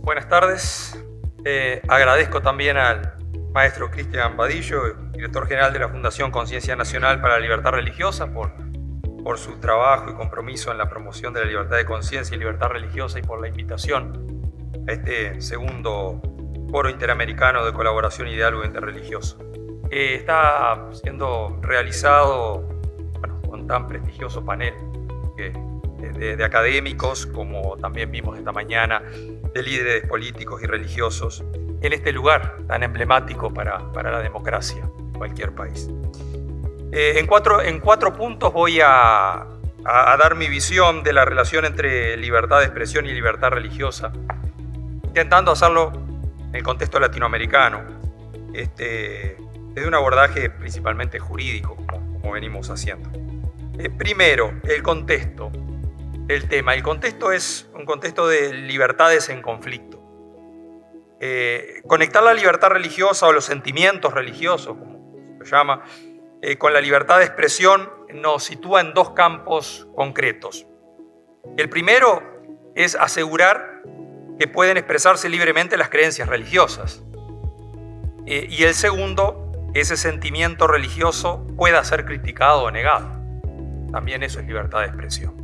Buenas tardes. Agradezco también al maestro Cristian Badillo, director general de la Fundación Conciencia Nacional para la Libertad Religiosa, por su trabajo y compromiso en la promoción de la libertad de conciencia y libertad religiosa y por la invitación a este segundo Foro Interamericano de Colaboración y Diálogo Interreligioso. Está siendo realizado con tan prestigioso panel de académicos, como también vimos esta mañana, de líderes políticos y religiosos, en este lugar tan emblemático para la democracia en cualquier país. En cuatro puntos voy a dar mi visión de la relación entre libertad de expresión y libertad religiosa, intentando hacerlo en el contexto latinoamericano, desde un abordaje principalmente jurídico, como venimos haciendo. Primero, el contexto del tema. El contexto es un contexto de libertades en conflicto. Conectar la libertad religiosa o los sentimientos religiosos, como se lo llama, con la libertad de expresión nos sitúa en dos campos concretos. El primero es asegurar que pueden expresarse libremente las creencias religiosas. Y el segundo, ese sentimiento religioso pueda ser criticado o negado. También eso es libertad de expresión.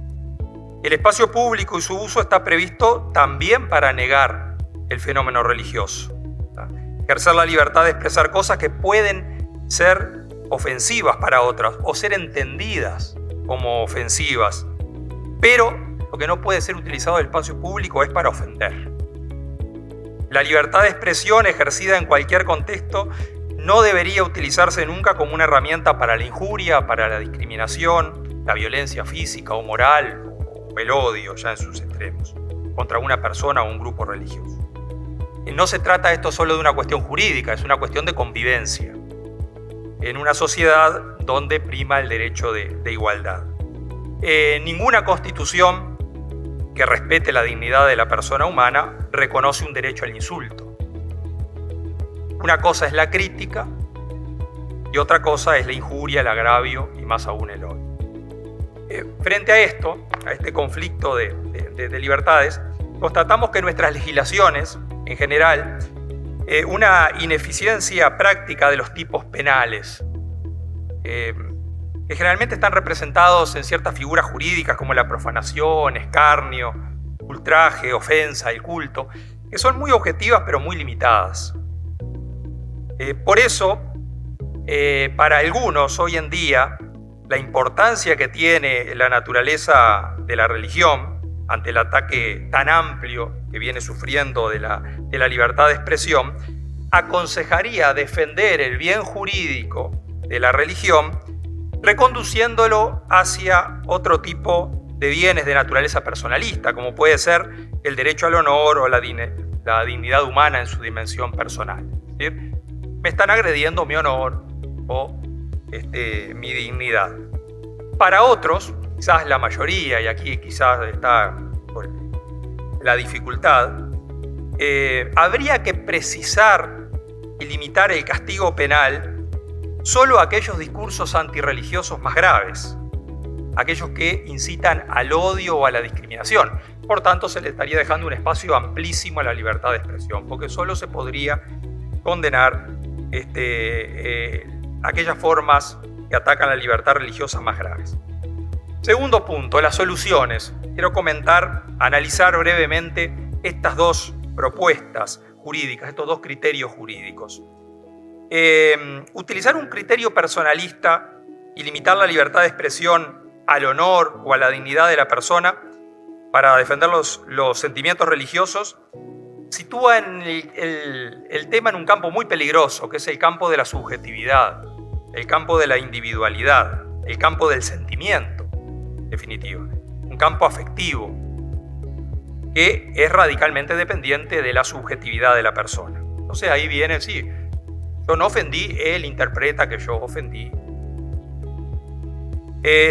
El espacio público y su uso está previsto también para negar el fenómeno religioso. Ejercer la libertad de expresar cosas que pueden ser ofensivas para otras o ser entendidas como ofensivas. Pero lo que no puede ser utilizado del espacio público es para ofender. La libertad de expresión ejercida en cualquier contexto no debería utilizarse nunca como una herramienta para la injuria, para la discriminación, la violencia física o moral, o el odio ya en sus extremos, contra una persona o un grupo religioso. No se trata esto solo de una cuestión jurídica, es una cuestión de convivencia en una sociedad donde prima el derecho de igualdad. Ninguna constitución que respete la dignidad de la persona humana reconoce un derecho al insulto. Una cosa es la crítica y otra cosa es la injuria, el agravio y más aún el odio. Frente a esto, a este conflicto de libertades, constatamos que nuestras legislaciones, en general, una ineficiencia práctica de los tipos penales, que generalmente están representados en ciertas figuras jurídicas como la profanación, escarnio, ultraje, ofensa, el culto, que son muy objetivas pero muy limitadas. Por eso, para algunos hoy en día, la importancia que tiene la naturaleza de la religión ante el ataque tan amplio que viene sufriendo de la libertad de expresión, aconsejaría defender el bien jurídico de la religión reconduciéndolo hacia otro tipo de bienes de naturaleza personalista, como puede ser el derecho al honor o la dignidad humana en su dimensión personal. Es decir, me están agrediendo mi honor o mi dignidad. Para otros, quizás la mayoría, y aquí quizás está la dificultad, habría que precisar y limitar el castigo penal solo a aquellos discursos antirreligiosos más graves, aquellos que incitan al odio o a la discriminación. Por tanto, se le estaría dejando un espacio amplísimo a la libertad de expresión, porque solo se podría condenar aquellas formas que atacan la libertad religiosa más graves. Segundo punto, las soluciones. Quiero analizar brevemente estas dos propuestas jurídicas, estos dos criterios jurídicos. Utilizar un criterio personalista y limitar la libertad de expresión al honor o a la dignidad de la persona para defender los sentimientos religiosos sitúa el tema en un campo muy peligroso, que es el campo de la subjetividad, el campo de la individualidad, el campo del sentimiento, en definitiva, un campo afectivo que es radicalmente dependiente de la subjetividad de la persona. Entonces ahí viene, sí, yo no ofendí, él interpreta que yo ofendí.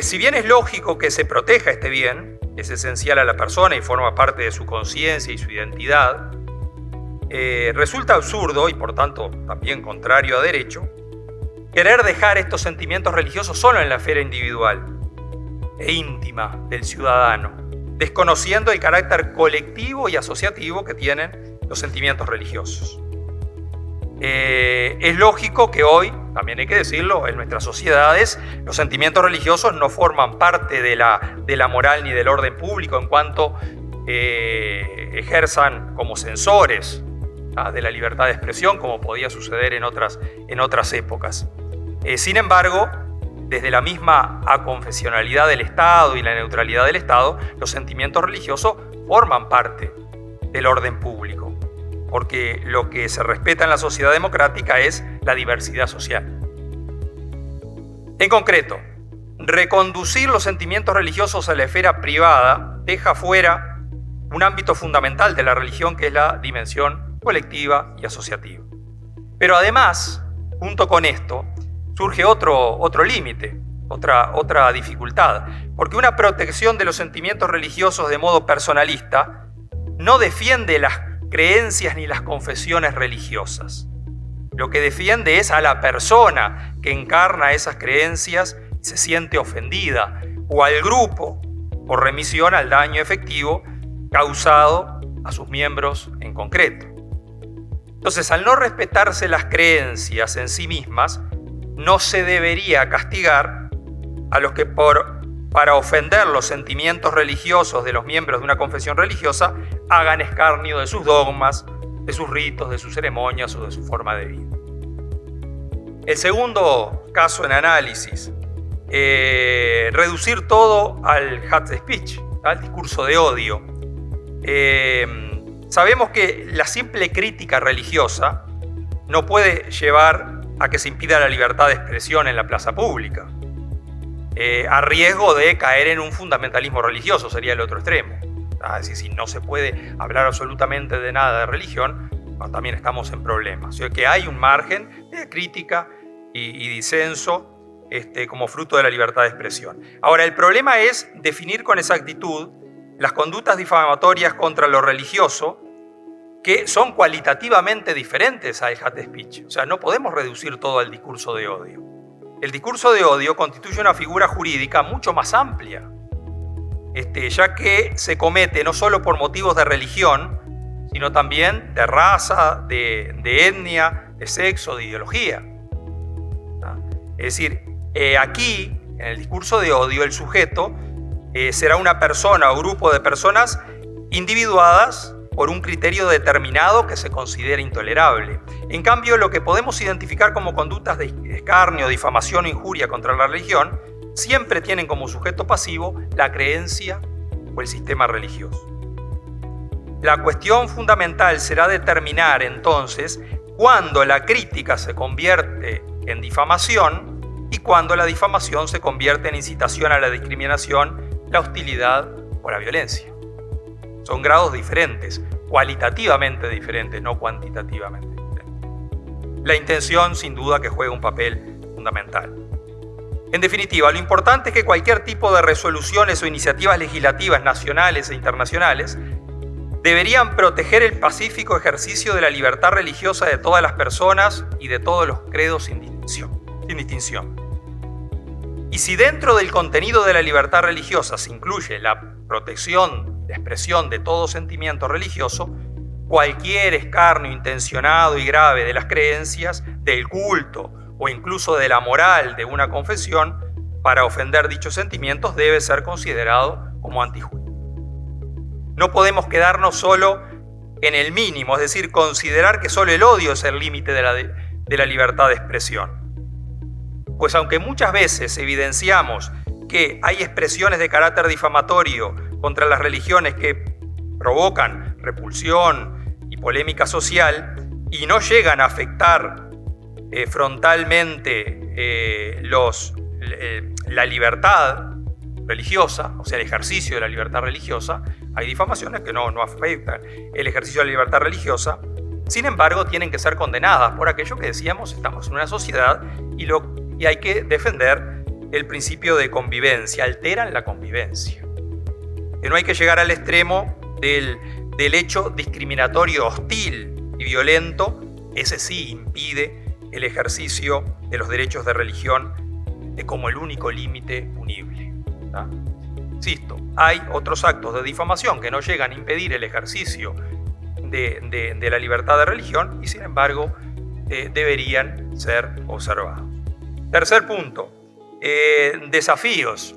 Si bien es lógico que se proteja este bien, es esencial a la persona y forma parte de su conciencia y su identidad, resulta absurdo y por tanto también contrario a derecho querer dejar estos sentimientos religiosos solo en la esfera individual e íntima del ciudadano, desconociendo el carácter colectivo y asociativo que tienen los sentimientos religiosos. Es lógico que hoy, también hay que decirlo, en nuestras sociedades los sentimientos religiosos no forman parte de la moral ni del orden público en cuanto ejerzan como censores de la libertad de expresión, como podía suceder en otras épocas. Sin embargo, desde la misma aconfesionalidad del Estado y la neutralidad del Estado, los sentimientos religiosos forman parte del orden público, porque lo que se respeta en la sociedad democrática es la diversidad social. En concreto, reconducir los sentimientos religiosos a la esfera privada deja fuera un ámbito fundamental de la religión, que es la dimensión colectiva y asociativa. Pero además, junto con esto, surge otro límite, otra dificultad, porque una protección de los sentimientos religiosos de modo personalista no defiende las creencias ni las confesiones religiosas. Lo que defiende es a la persona que encarna esas creencias y se siente ofendida, o al grupo por remisión al daño efectivo causado a sus miembros en concreto. Entonces, al no respetarse las creencias en sí mismas, no se debería castigar a los que para ofender los sentimientos religiosos de los miembros de una confesión religiosa hagan escarnio de sus dogmas, de sus ritos, de sus ceremonias o de su forma de vida. El segundo caso en análisis, reducir todo al hate speech, al discurso de odio. Sabemos que la simple crítica religiosa no puede llevar a que se impida la libertad de expresión en la plaza pública, a riesgo de caer en un fundamentalismo religioso, sería el otro extremo. Es decir, si no se puede hablar absolutamente de nada de religión, también estamos en problemas. O sea, que hay un margen de crítica y disenso como fruto de la libertad de expresión. Ahora, el problema es definir con exactitud las conductas difamatorias contra lo religioso, que son cualitativamente diferentes al hate speech. O sea, no podemos reducir todo al discurso de odio. El discurso de odio constituye una figura jurídica mucho más amplia, ya que se comete no solo por motivos de religión, sino también de raza, de etnia, de sexo, de ideología. Es decir, aquí, en el discurso de odio, el sujeto será una persona o grupo de personas individuadas por un criterio determinado que se considera intolerable. En cambio, lo que podemos identificar como conductas de escarnio, difamación o injuria contra la religión, siempre tienen como sujeto pasivo la creencia o el sistema religioso. La cuestión fundamental será determinar entonces cuándo la crítica se convierte en difamación y cuándo la difamación se convierte en incitación a la discriminación, la hostilidad o la violencia. Son grados diferentes, cualitativamente diferentes, no cuantitativamente diferentes. La intención, sin duda, que juega un papel fundamental. En definitiva, lo importante es que cualquier tipo de resoluciones o iniciativas legislativas nacionales e internacionales deberían proteger el pacífico ejercicio de la libertad religiosa de todas las personas y de todos los credos sin distinción. Y si dentro del contenido de la libertad religiosa se incluye la protección de expresión de todo sentimiento religioso, cualquier escarnio intencionado y grave de las creencias, del culto o incluso de la moral de una confesión para ofender dichos sentimientos debe ser considerado como antijurídico. No podemos quedarnos solo en el mínimo, es decir, considerar que solo el odio es el límite de la libertad de expresión. Pues aunque muchas veces evidenciamos que hay expresiones de carácter difamatorio contra las religiones que provocan repulsión y polémica social y no llegan a afectar frontalmente la libertad religiosa, o sea, el ejercicio de la libertad religiosa, hay difamaciones que no afectan el ejercicio de la libertad religiosa. Sin embargo, tienen que ser condenadas por aquello que decíamos, estamos en una sociedad y hay que defender el principio de convivencia, alteran la convivencia. Que no hay que llegar al extremo del hecho discriminatorio, hostil y violento, ese sí impide el ejercicio de los derechos de religión como el único límite punible. Insisto, hay otros actos de difamación que no llegan a impedir el ejercicio de la libertad de religión y sin embargo deberían ser observados. Tercer punto, desafíos.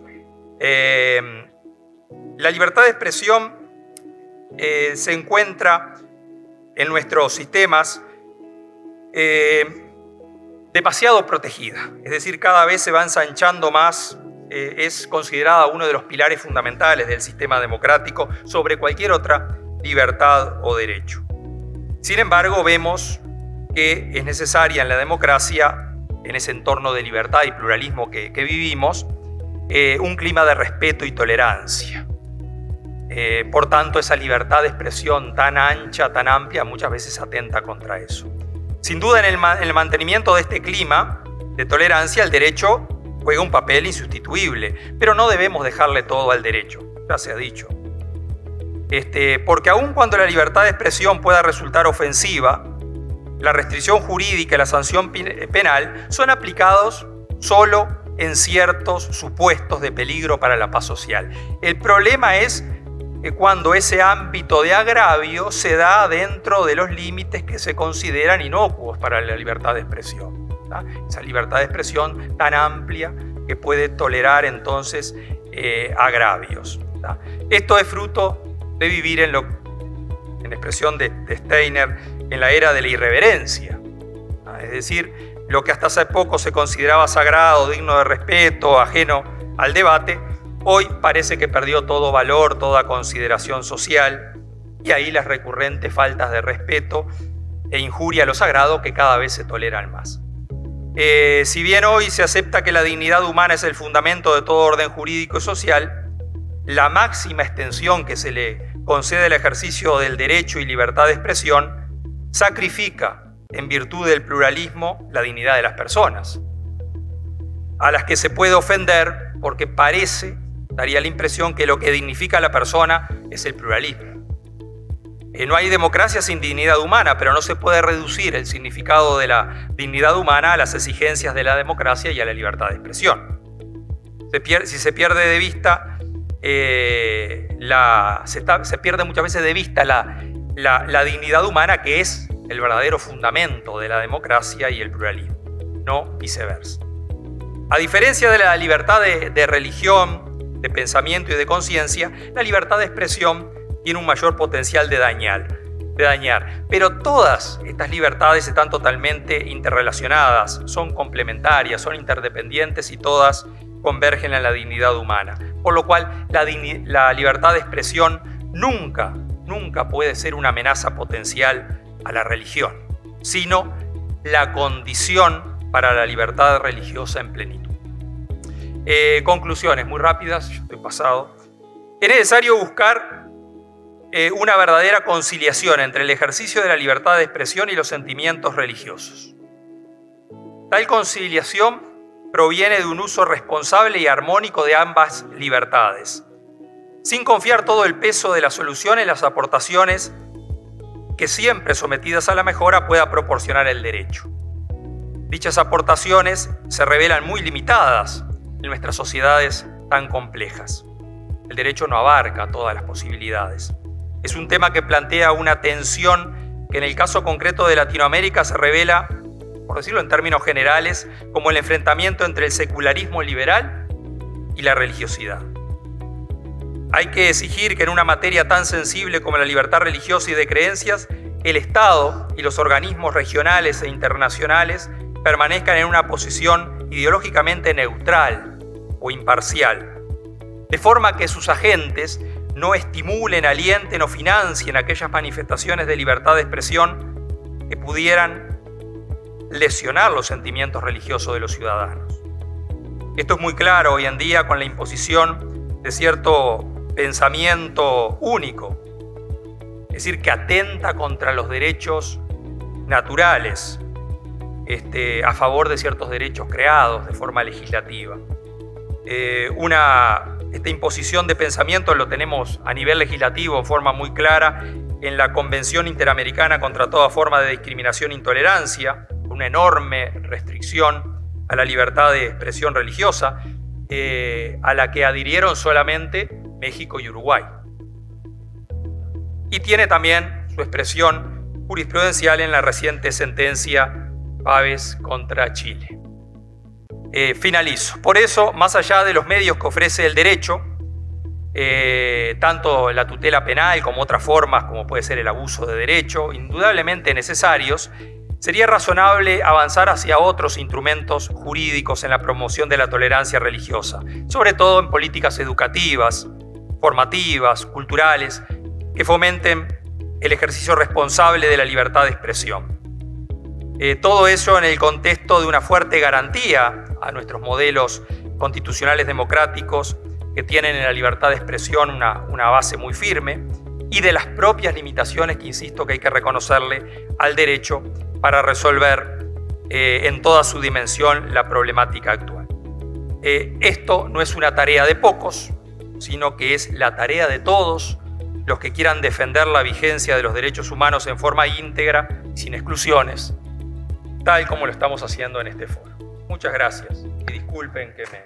La libertad de expresión se encuentra en nuestros sistemas demasiado protegida, es decir, cada vez se va ensanchando más, es considerada uno de los pilares fundamentales del sistema democrático sobre cualquier otra libertad o derecho. Sin embargo, vemos que es necesaria en la democracia, en ese entorno de libertad y pluralismo que vivimos, un clima de respeto y tolerancia. Por tanto, esa libertad de expresión tan ancha, tan amplia, muchas veces atenta contra eso. Sin duda, en el mantenimiento de este clima de tolerancia, el derecho juega un papel insustituible, pero no debemos dejarle todo al derecho, ya se ha dicho. Porque aun cuando la libertad de expresión pueda resultar ofensiva, la restricción jurídica y la sanción penal son aplicados solo en ciertos supuestos de peligro para la paz social. El problema es cuando ese ámbito de agravio se da dentro de los límites que se consideran inocuos para la libertad de expresión. Esa libertad de expresión tan amplia que puede tolerar entonces agravios. Esto es fruto de vivir en expresión de Steiner, en la era de la irreverencia. Es decir, lo que hasta hace poco se consideraba sagrado, digno de respeto, ajeno al debate, hoy parece que perdió todo valor, toda consideración social, y ahí las recurrentes faltas de respeto e injuria a lo sagrado que cada vez se toleran más. Si bien hoy se acepta que la dignidad humana es el fundamento de todo orden jurídico y social, la máxima extensión que se le concede al ejercicio del derecho y libertad de expresión sacrifica, en virtud del pluralismo, la dignidad de las personas, a las que se puede ofender porque daría la impresión que lo que dignifica a la persona es el pluralismo. No hay democracia sin dignidad humana, pero no se puede reducir el significado de la dignidad humana a las exigencias de la democracia y a la libertad de expresión. Si se pierde de vista, se pierde muchas veces de vista la dignidad humana, que es el verdadero fundamento de la democracia y el pluralismo, no viceversa. A diferencia de la libertad de religión, de pensamiento y de conciencia, la libertad de expresión tiene un mayor potencial de dañar. Pero todas estas libertades están totalmente interrelacionadas, son complementarias, son interdependientes y todas convergen en la dignidad humana. Por lo cual, la libertad de expresión nunca puede ser una amenaza potencial a la religión, sino la condición para la libertad religiosa en plenitud. Conclusiones muy rápidas, yo estoy pasado. Es necesario buscar una verdadera conciliación entre el ejercicio de la libertad de expresión y los sentimientos religiosos. Tal conciliación proviene de un uso responsable y armónico de ambas libertades, sin confiar todo el peso de la solución en las aportaciones que siempre sometidas a la mejora pueda proporcionar el derecho. Dichas aportaciones se revelan muy limitadas en nuestras sociedades tan complejas. El derecho no abarca todas las posibilidades. Es un tema que plantea una tensión que en el caso concreto de Latinoamérica se revela, por decirlo en términos generales, como el enfrentamiento entre el secularismo liberal y la religiosidad. Hay que exigir que en una materia tan sensible como la libertad religiosa y de creencias, el Estado y los organismos regionales e internacionales permanezcan en una posición ideológicamente neutral o imparcial, de forma que sus agentes no estimulen, alienten o financien aquellas manifestaciones de libertad de expresión que pudieran lesionar los sentimientos religiosos de los ciudadanos. Esto es muy claro hoy en día con la imposición de cierto pensamiento único, es decir, que atenta contra los derechos naturales, a favor de ciertos derechos creados de forma legislativa. Esta imposición de pensamiento lo tenemos a nivel legislativo en forma muy clara en la Convención Interamericana contra toda forma de discriminación e intolerancia, una enorme restricción a la libertad de expresión religiosa, a la que adhirieron solamente México y Uruguay. Y tiene también su expresión jurisprudencial en la reciente sentencia Pavés contra Chile. Finalizo. Por eso, más allá de los medios que ofrece el derecho, tanto la tutela penal como otras formas, como puede ser el abuso de derecho, indudablemente necesarios, sería razonable avanzar hacia otros instrumentos jurídicos en la promoción de la tolerancia religiosa, sobre todo en políticas educativas, formativas, culturales, que fomenten el ejercicio responsable de la libertad de expresión. Todo eso en el contexto de una fuerte garantía a nuestros modelos constitucionales democráticos que tienen en la libertad de expresión una base muy firme y de las propias limitaciones que insisto que hay que reconocerle al derecho para resolver en toda su dimensión la problemática actual. Esto no es una tarea de pocos, sino que es la tarea de todos los que quieran defender la vigencia de los derechos humanos en forma íntegra y sin exclusiones, tal como lo estamos haciendo en este foro. Muchas gracias y disculpen que me